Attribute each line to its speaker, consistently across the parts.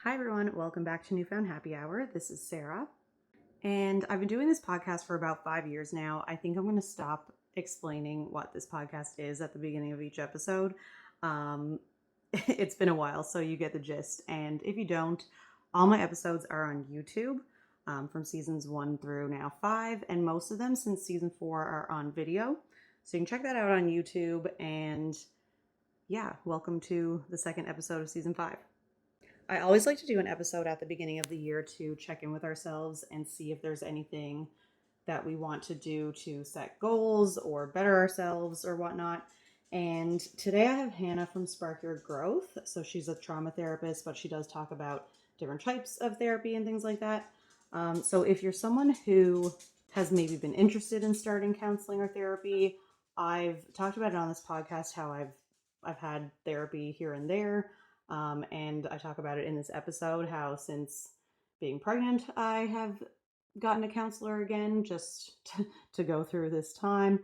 Speaker 1: Hi, everyone. Welcome back to Newfound Happy Hour. This is Sarah. And I've been doing this podcast for about 5 years now. I think I'm going to stop explaining what this podcast is at the beginning of each episode. It's been a while, so you get the gist. And if you don't, all my episodes are on YouTube from seasons 1 through now 5. And most of them since season 4 are on video. So you can check that out on YouTube. And yeah, welcome to the second episode of season 5. I always like to do an episode at the beginning of the year to check in with ourselves and see if there's anything that we want to do to set goals or better ourselves or whatnot. And today I have Hannah from Spark Your Growth. So she's a trauma therapist, but she does talk about different types of therapy and things like that. So if you're someone who has maybe been interested in starting counseling or therapy, I've talked about it on this podcast how I've had therapy here and there. And I talk about it in this episode how since being pregnant, I have gotten a counselor again just to go through this time.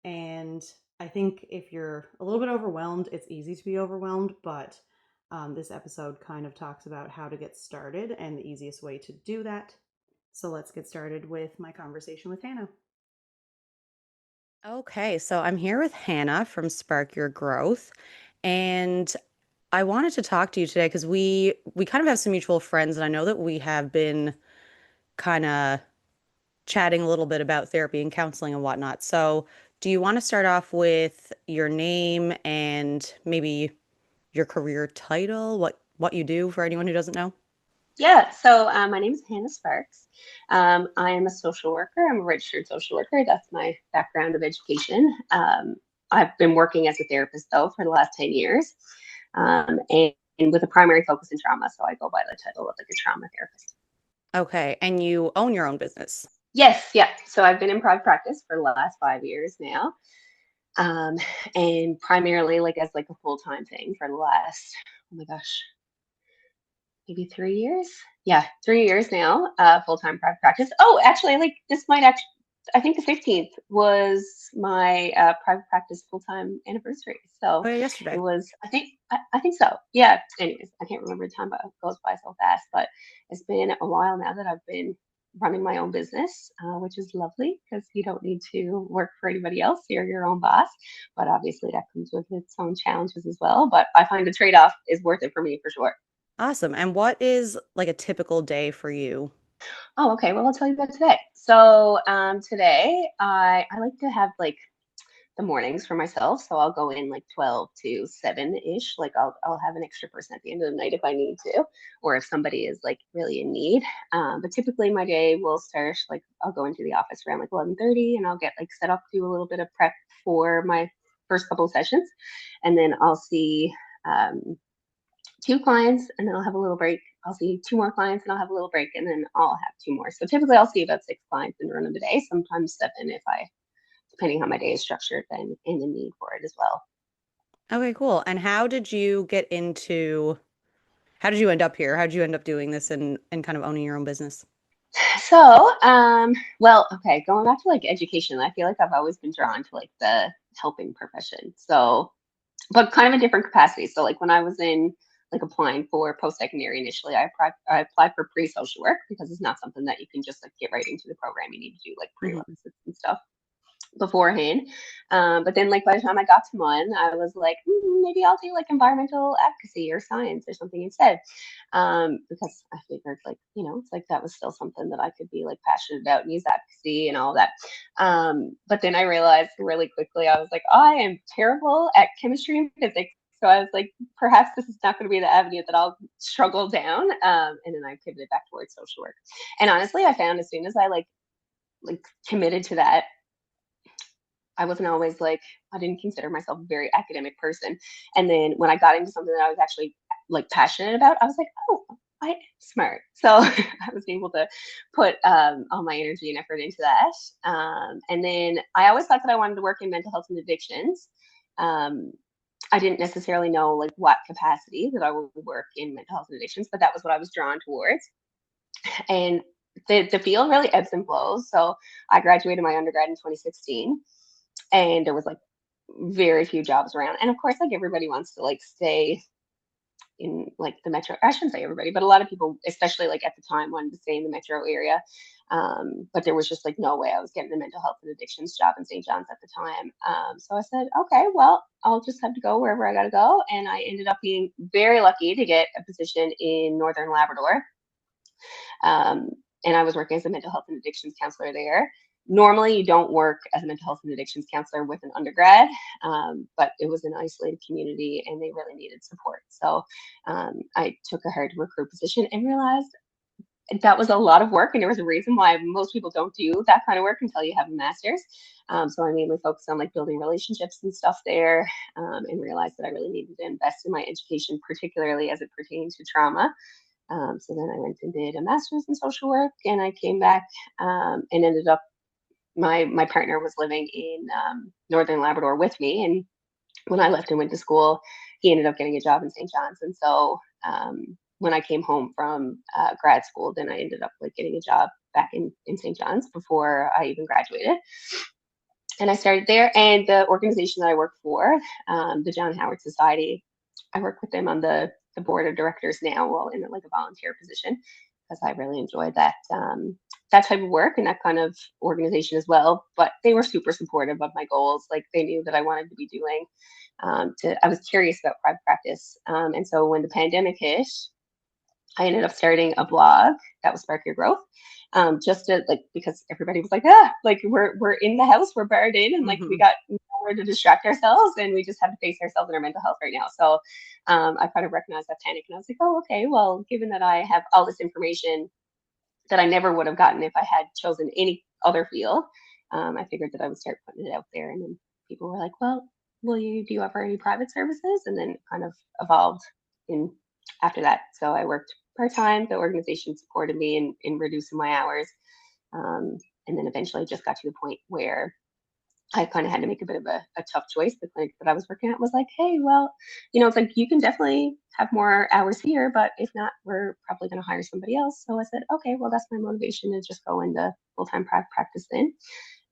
Speaker 1: And I think if you're a little bit overwhelmed, it's easy to be overwhelmed, but this episode kind of talks about how to get started and the easiest way to do that. So let's get started with my conversation with Hannah. Okay, so I'm here with Hannah from Spark Your Growth, and I wanted to talk to you today because we kind of have some mutual friends, and I know that we have been kind of chatting a little bit about therapy and counseling and whatnot. So, do you want to start off with your name and maybe your career title, what you do for anyone who doesn't know?
Speaker 2: Yeah, so my name is Hannah Sparks. I am a social worker. I'm a registered social worker. That's my background of education. I've been working as a therapist, though, for the last 10 years, and with a primary focus in trauma. So I go by the title of like a trauma therapist.
Speaker 1: Okay, and you own your own business.
Speaker 2: Yes, yeah. So I've been in private practice for the last 5 years now, um, and primarily like as like a full-time thing for the last, oh my gosh, maybe 3 years. Yeah, 3 years now, full-time private practice. Oh, actually, like this might actually, I think the 15th was my private practice full-time anniversary. So
Speaker 1: Oh, yeah,
Speaker 2: it
Speaker 1: yesterday.
Speaker 2: was, I think so. Yeah. Anyways, I can't remember the time, but it goes by so fast. But it's been a while now that I've been running my own business, which is lovely because you don't need to work for anybody else. You're your own boss. But obviously, that comes with its own challenges as well. But I find the trade-off is worth it for me for sure.
Speaker 1: Awesome. And what is like a typical day for you?
Speaker 2: Oh, okay. Well, I'll tell you about today. So today I like to have like the mornings for myself. So I'll go in like 12 to 7-ish. Like I'll have an extra person at the end of the night if I need to, or if somebody is like really in need. But typically my day will start like I'll go into the office around like 11:30 and I'll get like set up, do a little bit of prep for my first couple of sessions, and then I'll see um, two clients and then I'll have a little break. I'll see two more clients and I'll have a little break and then I'll have two more. So typically I'll see about six clients in the run of the day, sometimes seven if I, depending how my day is structured then and the need for it as well.
Speaker 1: Okay, cool. And how did you end up here? How did you end up doing this and kind of owning your own business?
Speaker 2: So, well, okay, going back to like education, I feel like I've always been drawn to like the helping profession. So, but kind of in different capacities. So, like when I was in like applying for post-secondary initially, I applied for pre-social work because it's not something that you can just like get right into the program. You need to do like
Speaker 1: Hmm.
Speaker 2: prerequisites and stuff beforehand. But then, like by the time I got to one, I was like, maybe I'll do like environmental advocacy or science or something instead, because I figured like it's like that was still something that I could be like passionate about and use advocacy and all that. But then I realized really quickly I was like, I am terrible at chemistry and physics. So I was like, perhaps this is not going to be the avenue that I'll struggle down. And then I pivoted back towards social work. And honestly, I found as soon as I like committed to that, I wasn't always like, I didn't consider myself a very academic person. And then when I got into something that I was actually like passionate about, I was like, oh, I am smart. So I was able to put all my energy and effort into that. And then I always thought that I wanted to work in mental health and addictions. Um, I didn't necessarily know like what capacity that I would work in mental health and addictions, but that was what I was drawn towards. And the field really ebbs and flows. So I graduated my undergrad in 2016 and there was like very few jobs around. And of course, like everybody wants to like stay in like the metro. I shouldn't say everybody, but a lot of people, especially like at the time, wanted to stay in the metro area. But there was just like no way I was getting a mental health and addictions job in St. John's at the time. So I said, okay, well, I'll just have to go wherever I got to go. And I ended up being very lucky to get a position in Northern Labrador. Um, and I was working as a mental health and addictions counselor there. Normally, you don't work as a mental health and addictions counselor with an undergrad, but it was an isolated community and they really needed support. So I took a hard to recruit position and realized that was a lot of work. And there was a reason why most people don't do that kind of work until you have a master's. So I mainly focused on like building relationships and stuff there, and realized that I really needed to invest in my education, particularly as it pertained to trauma. So then I went and did a master's in social work, and I came back and ended up my partner was living in Northern Labrador with me, and when I left and went to school, he ended up getting a job in St. John's, and so when I came home from grad school, then I ended up like getting a job back in St. John's before I even graduated. And I started there, and the organization that I work for, the John Howard Society, I work with them on the board of directors now, well, in like a volunteer position, because I really enjoy that that type of work and that kind of organization as well. But they were super supportive of my goals. Like they knew that I wanted to be doing. I was curious about private practice, and so when the pandemic hit, I ended up starting a blog that was Spark Your Growth. Just to like because everybody was like, like we're in the house, we're barred in, and like we got nowhere to distract ourselves, and we just have to face ourselves and our mental health right now. So I kind of recognized that panic, and I was like, oh, okay, well, given that I have all this information that I never would have gotten if I had chosen any other field, I figured that I would start putting it out there, and then people were like, well, do you offer any private services? And then it kind of evolved in after that. So I worked part-time. The organization supported me in reducing my hours. And then eventually just got to the point where I kind of had to make a bit of a tough choice. The clinic that I was working at was like, hey, well, it's like you can definitely have more hours here, but if not, we're probably going to hire somebody else. So I said, okay, well, that's my motivation to just go into full-time private practice then.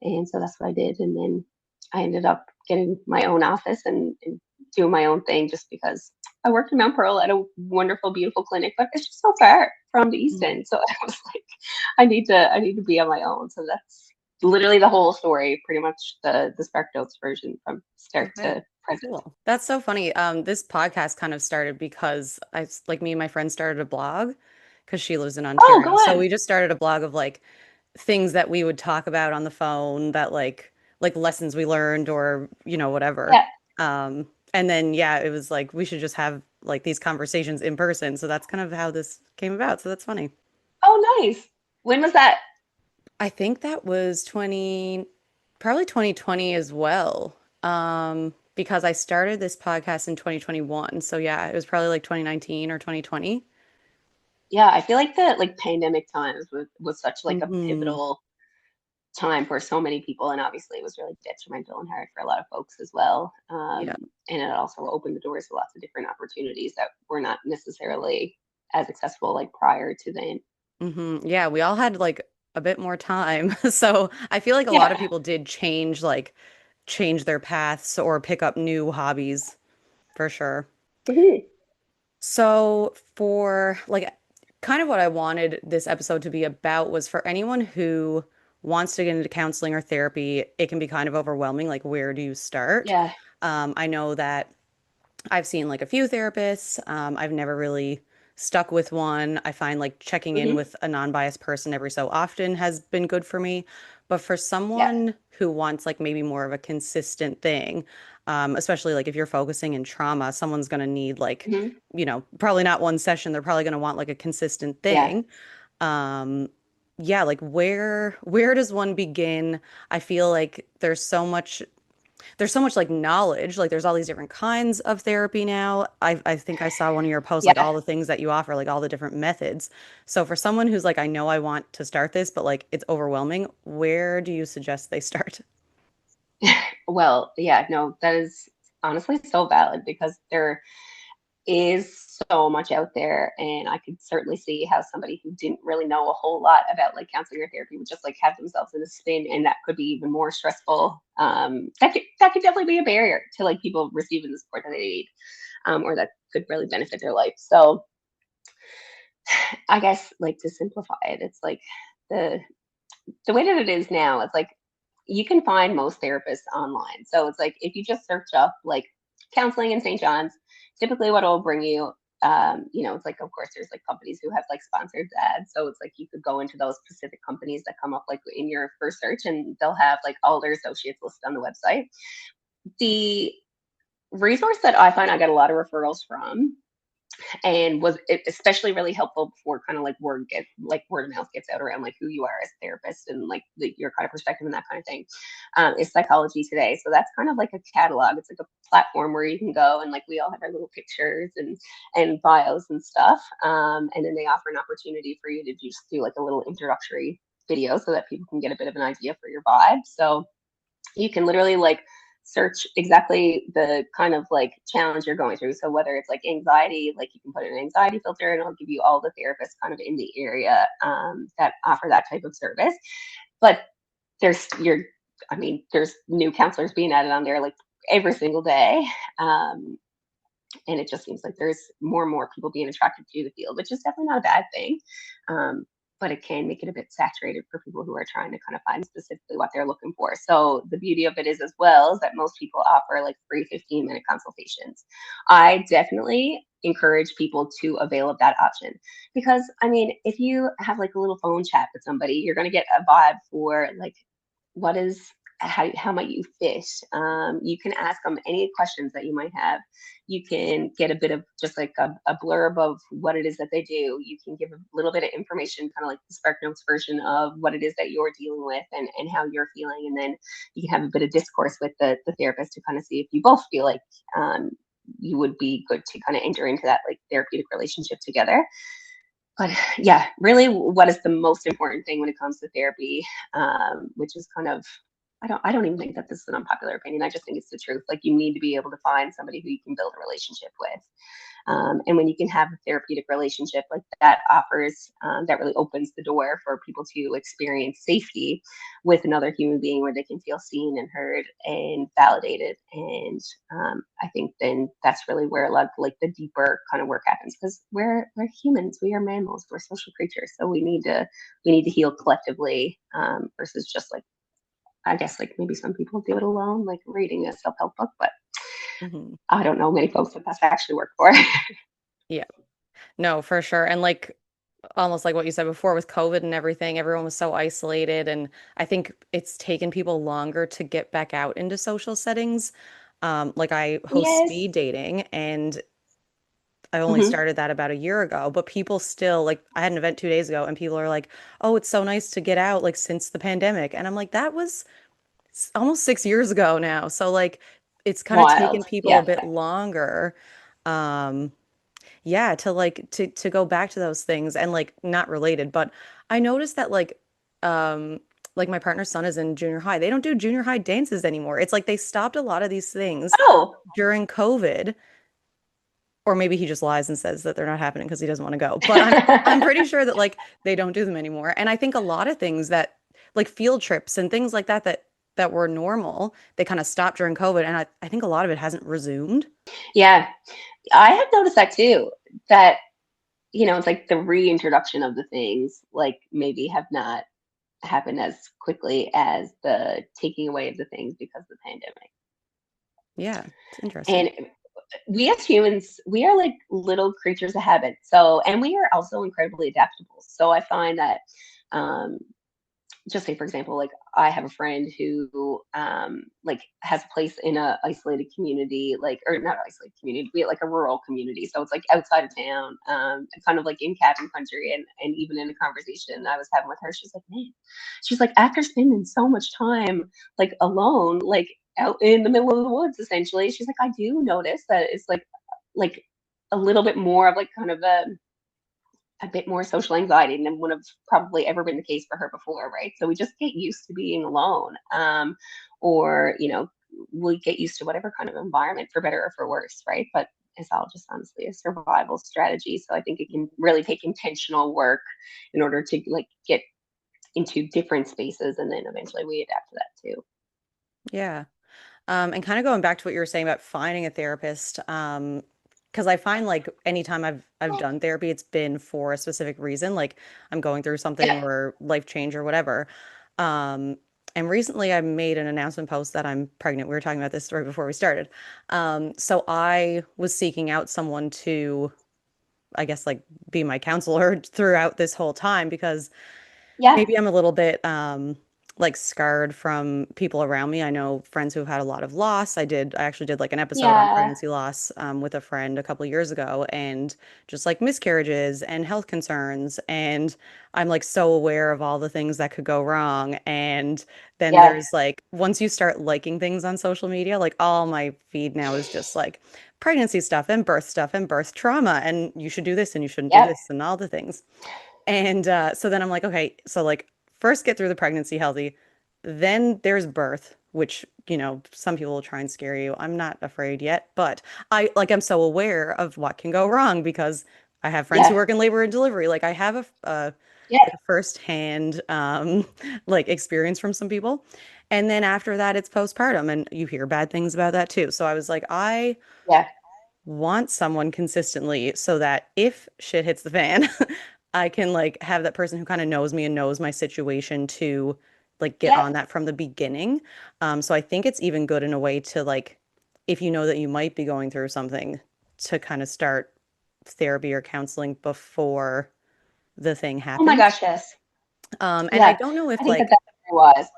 Speaker 2: And so that's what I did. And then I ended up getting my own office and doing my own thing just because I worked in Mount Pearl at a wonderful, beautiful clinic, but it's just so far from the East End. So I was like, I need to be on my own. So that's literally the whole story, pretty much the Spark Notes version from start
Speaker 1: Okay.
Speaker 2: to present.
Speaker 1: Cool. That's so funny. This podcast kind of started because like me and my friend started a blog because she lives in
Speaker 2: Oh, go
Speaker 1: Ontario. So
Speaker 2: on.
Speaker 1: we just started a blog of like things that we would talk about on the phone that like lessons we learned or whatever.
Speaker 2: Yeah.
Speaker 1: And then yeah, it was like we should just have like these conversations in person. So that's kind of how this came about. So that's funny.
Speaker 2: Oh, nice. When was that?
Speaker 1: I think that was probably 2020 as well. Because I started this podcast in 2021. So yeah, it was probably like 2019 or 2020.
Speaker 2: Yeah, I feel like the like pandemic times was such like a
Speaker 1: Hmm.
Speaker 2: pivotal time for so many people, and obviously it was really detrimental and hard for a lot of folks as well.
Speaker 1: Yeah.
Speaker 2: And it also opened the doors to lots of different opportunities that were not necessarily as accessible like prior to then.
Speaker 1: Yeah, we all had like a bit more time. So I feel like a lot of
Speaker 2: Yeah.
Speaker 1: people did change their paths or pick up new hobbies for sure.
Speaker 2: Mhm.
Speaker 1: So for like kind of what I wanted this episode to be about was for anyone who wants to get into counseling or therapy, it can be kind of overwhelming. Like, where do you start?
Speaker 2: Yeah.
Speaker 1: I know that I've seen like a few therapists. I've never really stuck with one. I find like checking in
Speaker 2: Hmm.
Speaker 1: with a non-biased person every so often has been good for me. But for
Speaker 2: Yeah.
Speaker 1: someone who wants like maybe more of a consistent thing, especially like if you're focusing in trauma, someone's going to need like,
Speaker 2: Hmm.
Speaker 1: probably not one session. They're probably going to want like a consistent
Speaker 2: Yeah.
Speaker 1: thing. Um, yeah, like where does one begin? I feel like there's so much like knowledge. Like there's all these different kinds of therapy now. I think I saw one of your posts, like
Speaker 2: Yeah.
Speaker 1: all the things that you offer, like all the different methods. So for someone who's like, I know I want to start this, but like it's overwhelming, where do you suggest they start?
Speaker 2: Well, yeah, no, that is honestly so valid because there is so much out there, and I could certainly see how somebody who didn't really know a whole lot about like counseling or therapy would just like have themselves in a spin, and that could be even more stressful. That could definitely be a barrier to like people receiving the support that they need, or that could really benefit their life. So I guess like to simplify it, it's like the the way that it is now, it's like you can find most therapists online. So it's like if you just search up like counseling in St. John's, typically what it'll bring you, it's like of course there's like companies who have like sponsored ads. So it's like you could go into those specific companies that come up like in your first search, and they'll have like all their associates listed on the website. The resource that I find I get a lot of referrals from, and was especially really helpful before kind of like word of mouth gets out around like who you are as a therapist and like your kind of perspective and that kind of thing, is Psychology Today. So that's kind of like a catalog. It's like a platform where you can go, and like we all have our little pictures and bios and stuff, and then they offer an opportunity for you to just do like a little introductory video so that people can get a bit of an idea for your vibe. So you can literally like search exactly the kind of like challenge you're going through. So whether it's like anxiety, like you can put in an anxiety filter, and it'll give you all the therapists kind of in the area, that offer that type of service. But there's your, I mean, there's new counselors being added on there like every single day. And it just seems like there's more and more people being attracted to the field, which is definitely not a bad thing. Um, but it can make it a bit saturated for people who are trying to kind of find specifically what they're looking for. So the beauty of it is as well is that most people offer like free 15-minute consultations. I definitely encourage people to avail of that option, because I mean, if you have like a little phone chat with somebody, you're going to get a vibe for like what is how might you fish. You can ask them any questions that you might have. You can get a bit of just like a blurb of what it is that they do. You can give a little bit of information, kind of like the Spark Notes version of what it is that you're dealing with, and how you're feeling. And then you can have a bit of discourse with the therapist to kind of see if you both feel like, you would be good to kind of enter into that like therapeutic relationship together. But yeah, really, what is the most important thing when it comes to therapy, which is kind of, I don't even think that this is an unpopular opinion. I just think it's the truth. Like you need to be able to find somebody who you can build a relationship with. And when you can have a therapeutic relationship like that offers, that really opens the door for people to experience safety with another human being, where they can feel seen and heard and validated. And I think then that's really where a lot of like the deeper kind of work happens, because we're humans, we are mammals, we're social creatures, so we need to heal collectively, versus just like, I guess like maybe some people do it alone, like reading a self-help book, but
Speaker 1: Hmm.
Speaker 2: I don't know many folks that that's actually worked for.
Speaker 1: Yeah, no, for sure. And like almost like what you said before with COVID and everything, everyone was so isolated. And I think it's taken people longer to get back out into social settings. Like I host
Speaker 2: Yes.
Speaker 1: speed dating, and I only
Speaker 2: Hmm.
Speaker 1: started that about a year ago, but people still like I had an event 2 days ago and people are like, "Oh, it's so nice to get out like since the pandemic." And I'm like, "That was almost 6 years ago now." So like it's kind of taken
Speaker 2: Wild.
Speaker 1: people a
Speaker 2: Yeah.
Speaker 1: bit longer. Um yeah, to like to go back to those things and like not related, but I noticed that um like my partner's son is in junior high. They don't do junior high dances anymore. It's like they stopped a lot of these things
Speaker 2: Oh.
Speaker 1: during COVID, or maybe he just lies and says that they're not happening because he doesn't want to go. But I'm pretty sure that like they don't do them anymore. And I think a lot of things that like field trips and things like that were normal, they kind of stopped during COVID. And I think a lot of it hasn't resumed.
Speaker 2: Yeah. I have noticed that too. That, it's like the reintroduction of the things like maybe have not happened as quickly as the taking away of the things because of the pandemic.
Speaker 1: Yeah, it's interesting.
Speaker 2: And we as humans, we are like little creatures of habit. So, and we are also incredibly adaptable. So I find that, um, just say for example, like I have a friend who, like has a place in a isolated community, like, or not isolated community, but like a rural community, so it's like outside of town, kind of like in cabin country. And even in a conversation I was having with her, she's like, man, she's like, after spending so much time like alone, like out in the middle of the woods essentially, she's like, I do notice that it's like a little bit more of like kind of a bit more social anxiety than would have probably ever been the case for her before, right? So we just get used to being alone, or we get used to whatever kind of environment, for better or for worse, right? But is all just honestly a survival strategy. So I think it can really take intentional work in order to like get into different spaces, and then eventually we adapt to that too.
Speaker 1: Yeah. And kind of going back to what you were saying about finding a therapist, because I find like anytime I've done therapy, it's been for a specific reason, like I'm going through something
Speaker 2: Yeah,
Speaker 1: or life change or whatever. Um, and recently I made an announcement post that I'm pregnant. We were talking about this right before we started. So I was seeking out someone to, I guess, like be my counselor throughout this whole time because
Speaker 2: yeah,
Speaker 1: maybe I'm a little bit like scarred from people around me. I know friends who've had a lot of loss. I actually did like an episode on
Speaker 2: yeah,
Speaker 1: pregnancy loss with a friend a couple of years ago and just like miscarriages and health concerns. And I'm like so aware of all the things that could go wrong. And then
Speaker 2: yeah,
Speaker 1: there's like once you start liking things on social media, like all my feed now is just like pregnancy stuff and birth trauma and you should do this and you shouldn't do
Speaker 2: yeah,
Speaker 1: this and all the things. And so then I'm like, okay, so like first get through the pregnancy healthy, then there's birth, which, some people will try and scare you. I'm not afraid yet, but I'm so aware of what can go wrong because I have friends who
Speaker 2: yeah,
Speaker 1: work in labor and delivery. Like I have
Speaker 2: yeah,
Speaker 1: like a firsthand like experience from some people. And then after that, it's postpartum, and you hear bad things about that too. So I was like, I
Speaker 2: yeah,
Speaker 1: want someone consistently so that if shit hits the fan, I can like have that person who kind of knows me and knows my situation to like get
Speaker 2: yeah.
Speaker 1: on that from the beginning. So I think it's even good in a way to like, if you know that you might be going through something, to kind of start therapy or counseling before the thing
Speaker 2: Oh my
Speaker 1: happens.
Speaker 2: gosh, yes.
Speaker 1: And I
Speaker 2: Yeah.
Speaker 1: don't know
Speaker 2: I
Speaker 1: if
Speaker 2: think that
Speaker 1: like
Speaker 2: that's very wise.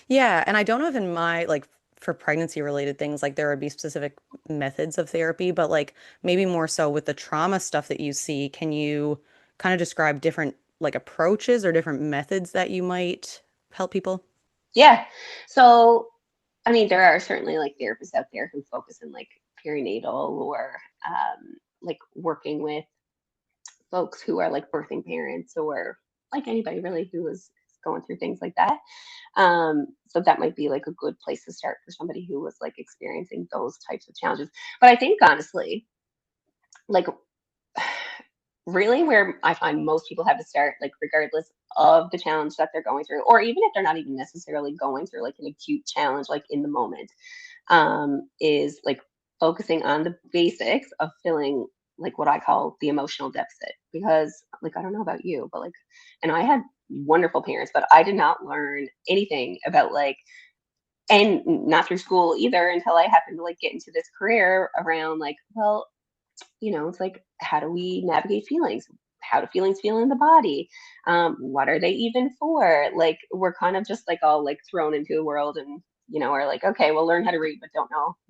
Speaker 1: yeah, and I don't know if in my like for pregnancy related things like there would be specific methods of therapy, but like maybe more so with the trauma stuff that you see, can you kind of describe different like approaches or different methods that you might help people?
Speaker 2: Yeah. So, I mean, there are certainly like therapists out there who focus in like perinatal or like working with folks who are like birthing parents or like anybody really who is going through things like that. So that might be like a good place to start for somebody who was like experiencing those types of challenges. But I think honestly, like really where I find most people have to start, like regardless of the challenge that they're going through, or even if they're not even necessarily going through like an acute challenge, like in the moment, is like focusing on the basics of filling like what I call the emotional deficit. Because like I don't know about you, but like, and I had wonderful parents, but I did not learn anything about like and not through school either until I happened to like get into this career around like, well, it's like, how do we navigate feelings? How do feelings feel in the body? What are they even for? Like, we're kind of just like all like thrown into the world and, are like, okay, well, learn how to read, but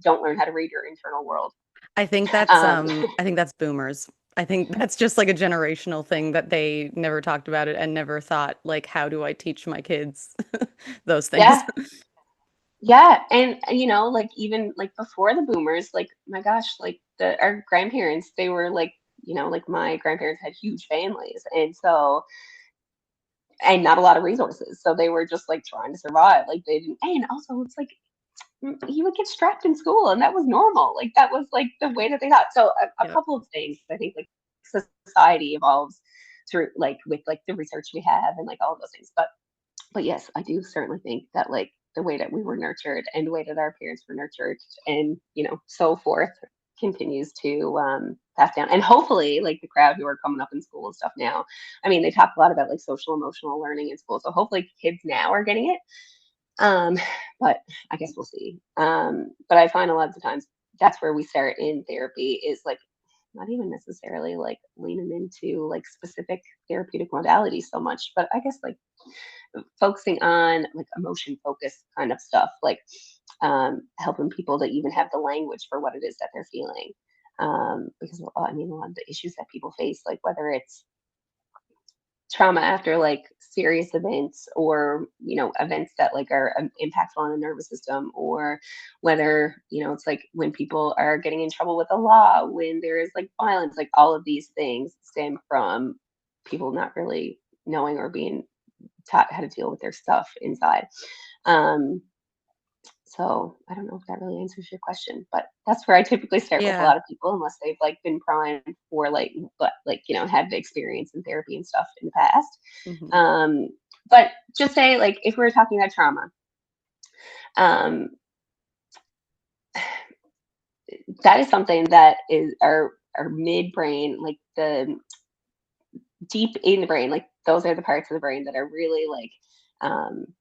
Speaker 2: don't learn how to read your internal world. Um,
Speaker 1: I think that's boomers. I think that's just like a generational thing that they never talked about it and never thought like how do I teach my kids those things?
Speaker 2: yeah, yeah. And, like even like before the boomers, like, my gosh, like our grandparents, they were like, like my grandparents had huge families. And so, and not a lot of resources. So they were just like trying to survive. Like they didn't, and also it's like he would get strapped in school and that was normal. Like that was like the way that they thought. So a
Speaker 1: Yeah.
Speaker 2: couple of things I think like society evolves through like with like the research we have and like all of those things. But yes, I do certainly think that like the way that we were nurtured and the way that our parents were nurtured and so forth continues to pass down. And hopefully like the crowd who are coming up in school and stuff now, I mean they talk a lot about like social emotional learning in school, so hopefully kids now are getting it. um, but I guess we'll see. But I find a lot of the times that's where we start in therapy is like not even necessarily like leaning into like specific therapeutic modalities so much, but I guess like focusing on like emotion focused kind of stuff, like helping people to even have the language for what it is that they're feeling. Because I mean, a lot of the issues that people face, like whether it's trauma after like serious events or events that like are impactful on the nervous system, or whether it's like when people are getting in trouble with the law, when there is like violence, like all of these things stem from people not really knowing or being taught how to deal with their stuff inside. um So I don't know if that really answers your question, but that's where I typically start with a
Speaker 1: Yeah.
Speaker 2: lot of people, unless they've like been primed for like had the experience in therapy and stuff in the past.
Speaker 1: Hmm.
Speaker 2: Um, but just say like if we're talking about trauma, um, that is something that is our midbrain, like the deep in the brain, like those are the parts of the brain that are really like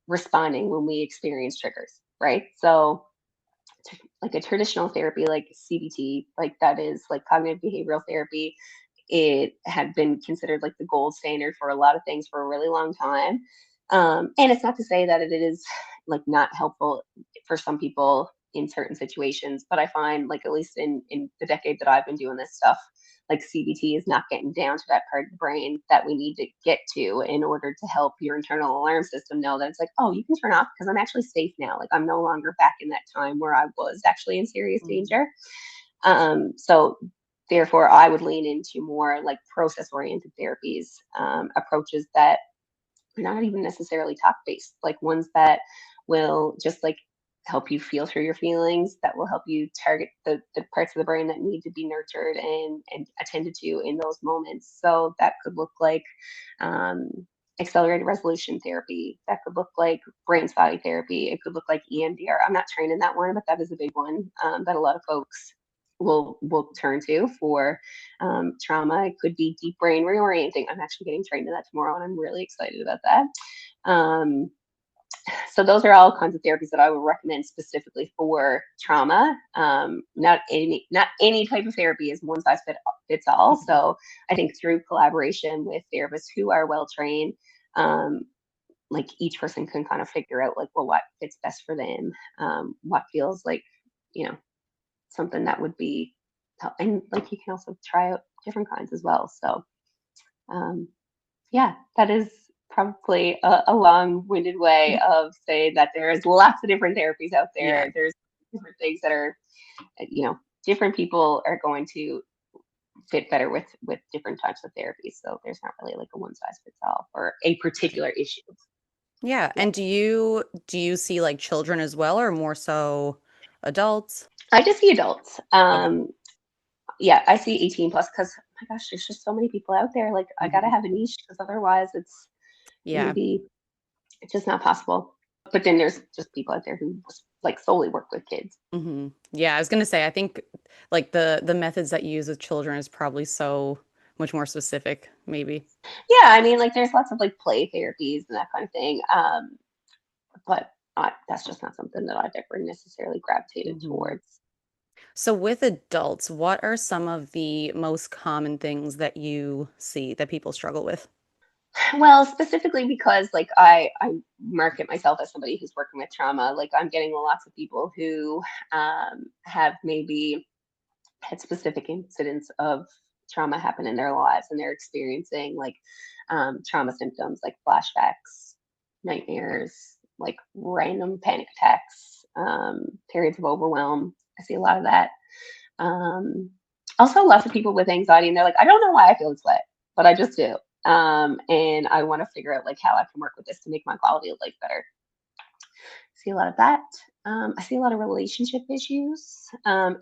Speaker 2: responding when we experience triggers, right? So like a traditional therapy like CBT, like that is like cognitive behavioral therapy, it had been considered like the gold standard for a lot of things for a really long time. And it's not to say that it is like not helpful for some people in certain situations, but I find like at least in the decade that I've been doing this stuff, like CBT is not getting down to that part of the brain that we need to get to in order to help your internal alarm system know that it's like, oh, you can turn off because I'm actually safe now. Like I'm no longer back in that time where I was actually in serious
Speaker 1: Hmm.
Speaker 2: danger. So therefore, I would lean into more like process oriented therapies, approaches that are not even necessarily talk based, like ones that will just like help you feel through your feelings, that will help you target the parts of the brain that need to be nurtured and attended to in those moments. So that could look like um, accelerated resolution therapy, that could look like brain spotting therapy, it could look like EMDR. I'm not trained in that one, but that is a big one that a lot of folks will turn to for trauma. It could be deep brain reorienting. I'm actually getting trained in that tomorrow, and I'm really excited about that. Um, so those are all kinds of therapies that I would recommend specifically for trauma. Not any type of therapy is one size fits all.
Speaker 1: Hmm.
Speaker 2: So I think through collaboration with therapists who are well trained, um, like each person can kind of figure out like, well, what fits best for them, what feels like, you know, something that would be, and like you can also try out different kinds as well. So um, yeah, that is probably a long-winded way of saying that there's lots of different therapies out
Speaker 1: Yeah.
Speaker 2: there. There's different things that are, different people are going to fit better with different types of therapies. So there's not really like a one size fits all for a
Speaker 1: Right.
Speaker 2: particular issue.
Speaker 1: Yeah.
Speaker 2: Yeah.
Speaker 1: And do you see like children as well, or more so adults?
Speaker 2: I just see adults.
Speaker 1: Okay.
Speaker 2: Yeah, I see 18 plus because my gosh, there's just so many people out there. Like I gotta
Speaker 1: Hmm.
Speaker 2: have a niche because otherwise it's gonna
Speaker 1: Yeah.
Speaker 2: be it's just not possible. But then there's just people out there who like solely work with kids.
Speaker 1: Hmm. Yeah, I was gonna say, I think like the methods that you use with children is probably so much more specific, maybe.
Speaker 2: Yeah, I mean, like there's lots of like play therapies and that kind of thing. But that's just not something that I've ever necessarily gravitated
Speaker 1: Hmm.
Speaker 2: towards.
Speaker 1: So with adults, what are some of the most common things that you see that people struggle with?
Speaker 2: Well, specifically because like I market myself as somebody who's working with trauma, like I'm getting lots of people who have maybe had specific incidents of trauma happen in their lives and they're experiencing like trauma symptoms like flashbacks, nightmares, like random panic attacks, periods of overwhelm. I see a lot of that. Um, Also, lots of people with anxiety, and they're like, I don't know why I feel this way, but I just do. And I want to figure out like how I can work with this to make my quality of life better. See a lot of that. I see a lot of relationship issues,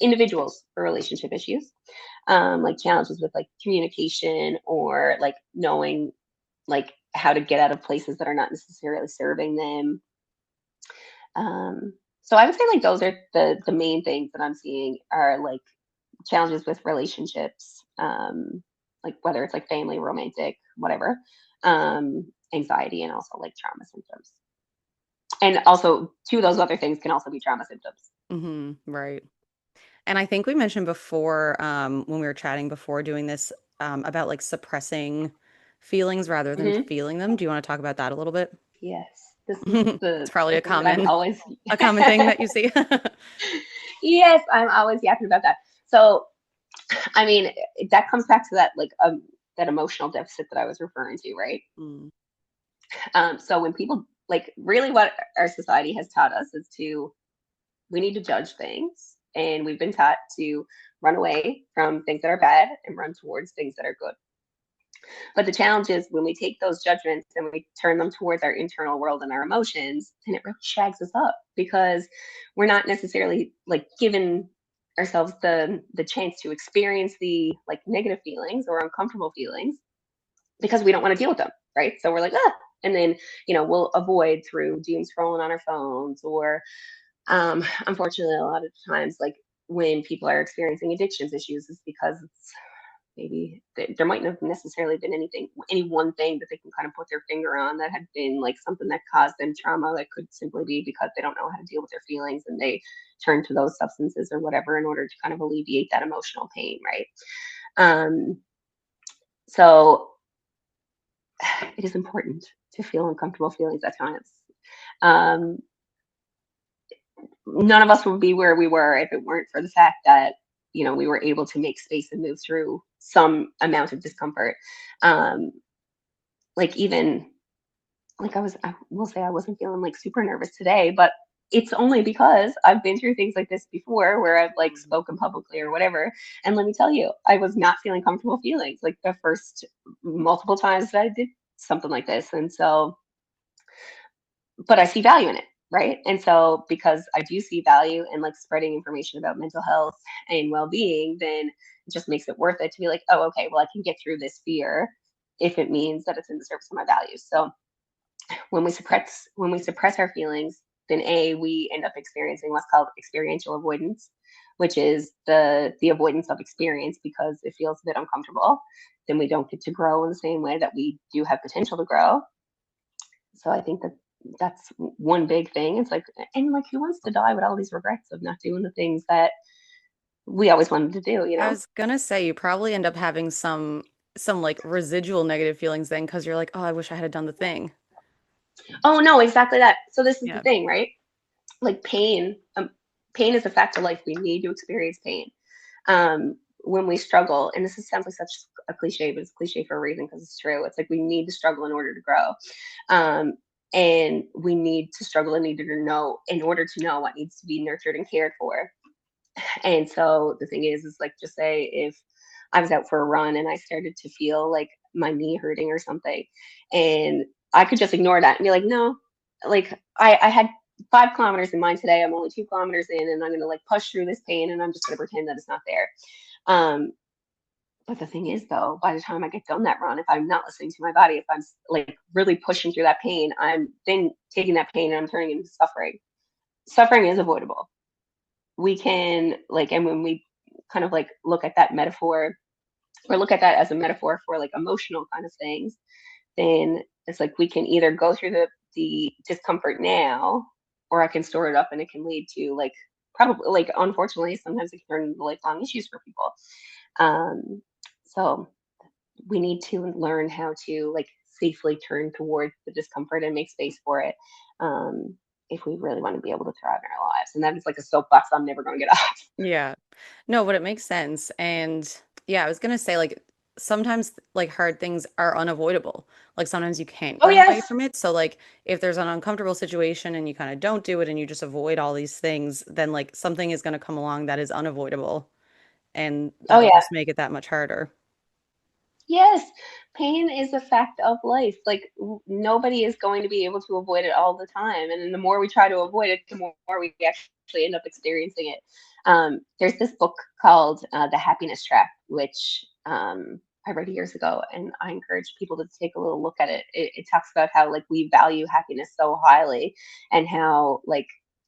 Speaker 2: individuals for relationship issues, like challenges with like communication or like knowing like how to get out of places that are not necessarily serving them. So I would say like those are the main things that I'm seeing are like challenges with relationships, like whether it's like family, romantic, whatever, anxiety, and also like trauma symptoms. And also, two of those other things can also be trauma symptoms.
Speaker 1: Hmm. Right. And I think we mentioned before, when we were chatting before doing this, about like suppressing feelings rather than
Speaker 2: Hmm.
Speaker 1: feeling them. Do you want to talk about that a little bit?
Speaker 2: Yes, this is
Speaker 1: It's probably
Speaker 2: the thing that I'm always.
Speaker 1: a common thing that you see.
Speaker 2: Yes, I'm always yapping about that. So, I mean, that comes back to that like that emotional deficit that I was referring to, right?
Speaker 1: Mm.
Speaker 2: So when people like really what our society has taught us is to we need to judge things, and we've been taught to run away from things that are bad and run towards things that are good. But the challenge is when we take those judgments and we turn them towards our internal world and our emotions, then it really shags us up because we're not necessarily like given ourselves the chance to experience the like negative feelings or uncomfortable feelings because we don't want to deal with them, right? So we're like, ah, and then we'll avoid through doom scrolling on our phones or unfortunately a lot of times like when people are experiencing addictions issues is because it's maybe there might not have necessarily been any one thing that they can kind of put their finger on that had been like something that caused them trauma that could simply be because they don't know how to deal with their feelings and they turn to those substances or whatever in order to kind of alleviate that emotional pain, right? So it is important to feel uncomfortable feelings at times. Um, None of us would be where we were if it weren't for the fact that we were able to make space and move through some amount of discomfort. um like even like I will say I wasn't feeling like super nervous today, but it's only because I've been through things like this before where I've like
Speaker 1: Mhm.
Speaker 2: spoken publicly or whatever. And let me tell you, I was not feeling comfortable feelings like the first multiple times that I did something like this. And so, but I see value in it, right? And so because I do see value in like spreading information about mental health and well-being, then it just makes it worth it to be like, oh, okay, well, I can get through this fear if it means that it's in the service of my values. So when we suppress our feelings, then we end up experiencing what's called experiential avoidance, which is the avoidance of experience because it feels a bit uncomfortable. Then we don't get to grow in the same way that we do have potential to grow. So I think that that's one big thing. It's like, and like, who wants to die with all these regrets of not doing the things that we always wanted to do, you
Speaker 1: I
Speaker 2: know?
Speaker 1: was gonna say you probably end up having some like residual negative feelings then because you're like, oh, I wish I had done the thing.
Speaker 2: Oh no, exactly that. So this is the
Speaker 1: Yeah.
Speaker 2: thing, right? Like pain is a fact of life. We need to experience pain. When we struggle, and sounds like such a cliche, but it's cliche for a reason because it's true. It's like we need to struggle in order to grow. Um, and we need to struggle in order to know what needs to be nurtured and cared for. And so the thing is like just say if I was out for a run and I started to feel like my knee hurting or something, and I could just ignore that and be like, no, like I had 5 kilometers in mind today. I'm only 2 kilometers in, and I'm gonna like push through this pain, and I'm just gonna pretend that it's not there. Um, but the thing is, though, by the time I get done that run, if I'm not listening to my body, if I'm like really pushing through that pain, I'm then taking that pain and I'm turning it into suffering. Suffering is avoidable. We can like, and when we kind of like look at that metaphor or look at that as a metaphor for like emotional kind of things, then it's like we can either go through the discomfort now, or I can store it up and it can lead to like probably like unfortunately sometimes it can turn into lifelong issues for people. Um, so we need to learn how to like safely turn towards the discomfort and make space for it. If we really want to be able to thrive in our lives. And that is like a soapbox I'm never going to get off.
Speaker 1: Yeah. No, but it makes sense. And yeah, I was gonna say like sometimes like hard things are unavoidable. Like sometimes you can't
Speaker 2: Oh,
Speaker 1: run away
Speaker 2: yes.
Speaker 1: from it. So like if there's an uncomfortable situation and you kind of don't do it and you just avoid all these things, then like something is gonna come along that is unavoidable and
Speaker 2: Oh,
Speaker 1: that'll
Speaker 2: yeah.
Speaker 1: just make it that much harder.
Speaker 2: Yes, pain is a fact of life. Like nobody is going to be able to avoid it all the time, and then the more we try to avoid it, the more we actually end up experiencing it. There's this book called The Happiness Trap, which I read years ago, and I encourage people to take a little look at it. It talks about how like we value happiness so highly, and how like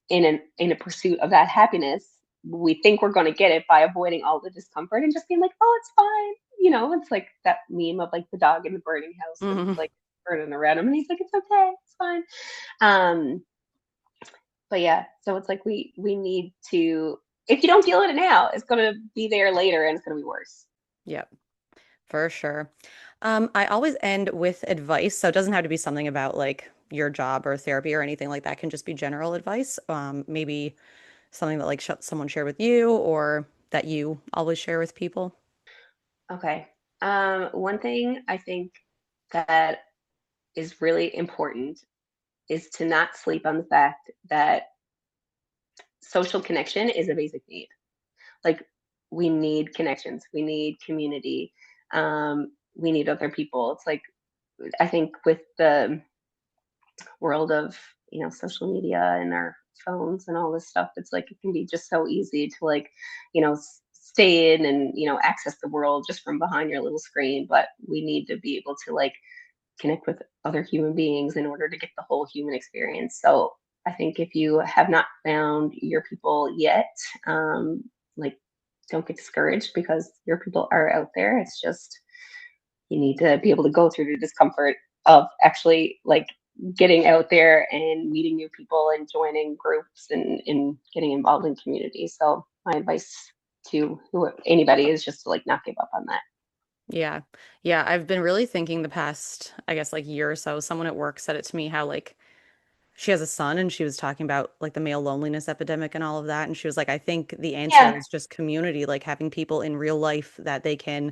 Speaker 2: in a pursuit of that happiness, we think we're going to get it by avoiding all the discomfort and just being like, oh, it's fine. It's like that meme of like the dog in the burning house and it's
Speaker 1: Mhm.
Speaker 2: like burning around him and he's like, it's okay, it's fine. Um, but yeah, so it's like we need to, if you don't deal with it now, it's gonna be there later and it's gonna be worse.
Speaker 1: Yep, for sure. I always end with advice, so it doesn't have to be something about like your job or therapy or anything like that. It can just be general advice. Maybe something that like someone shared with you or that you always share with people.
Speaker 2: Okay. One thing I think that is really important is to not sleep on the fact that social connection is a basic need. Like we need connections, we need community. we need other people. It's like, I think with the world of, social media and our phones and all this stuff, it's like it can be just so easy to like, stay in and, access the world just from behind your little screen. But we need to be able to like connect with other human beings in order to get the whole human experience. So I think if you have not found your people yet, like, don't get discouraged because your people are out there. It's just you need to be able to go through the discomfort of actually like getting out there and meeting new people and joining groups and getting involved in community. So my advice to anybody is just to like not give up on that.
Speaker 1: Yeah. Yeah, I've been really thinking the past, I guess, like year or so. Someone at work said it to me how like she has a son and she was talking about like the male loneliness epidemic and all of that. And she was like, I think the answer
Speaker 2: Yeah.
Speaker 1: is just community, like having people in real life that they can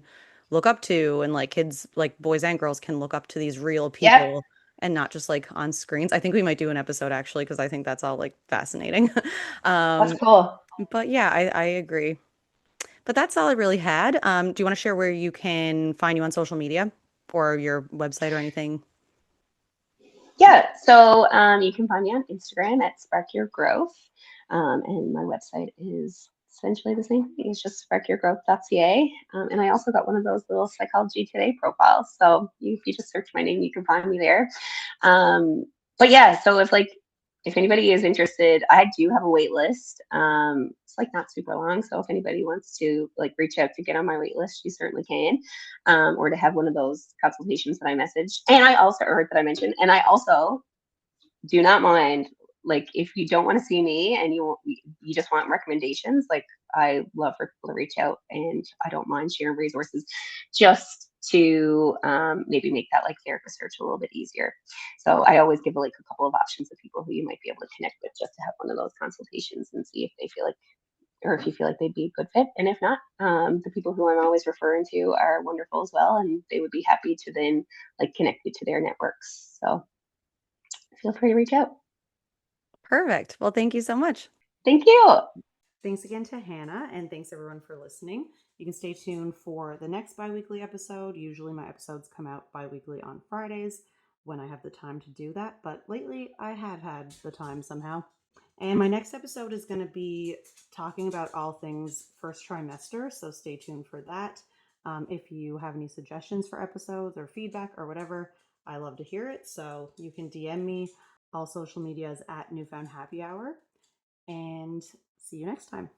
Speaker 1: look up to, and like kids, like boys and girls can look up to these real
Speaker 2: Yep.
Speaker 1: people and not just like on screens. I think we might do an episode actually because I think that's all like fascinating.
Speaker 2: That's
Speaker 1: Um,
Speaker 2: cool.
Speaker 1: but yeah, I agree. But that's all I really had. Do you want to share where you can find you on social media or your website or anything?
Speaker 2: Yeah, so you can find me on Instagram at Spark Your Growth, and my website is essentially the same thing. It's just sparkyourgrowth.ca, and I also got one of those little Psychology Today profiles. So if you just search my name, you can find me there. Um, but yeah, so if anybody is interested, I do have a wait list. It's like not super long, so if anybody wants to like reach out to get on my wait list, you certainly can, or to have one of those consultations that I messaged. And I also, or that I mentioned, and I also do not mind, like, if you don't want to see me and you just want recommendations, like, I love for people to reach out, and I don't mind sharing resources just to maybe make that like therapist search a little bit easier. So I always give like a couple of options of people who you might be able to connect with just to have one of those consultations and see if they feel like, or if you feel like they'd be a good fit. And if not, the people who I'm always referring to are wonderful as well, and they would be happy to then like connect you to their networks. So feel free to reach out.
Speaker 1: Perfect. Well, thank you so much.
Speaker 2: Thank you.
Speaker 1: Thanks again to Hannah, and thanks everyone for listening. You can stay tuned for the next biweekly episode. Usually, my episodes come out biweekly on Fridays when I have the time to do that, but lately I have had the time somehow. And my next episode is going to be talking about all things first trimester, so stay tuned for that. If you have any suggestions for episodes or feedback or whatever, I love to hear it. So you can DM me. All social media is at Newfound Happy Hour. And see you next time.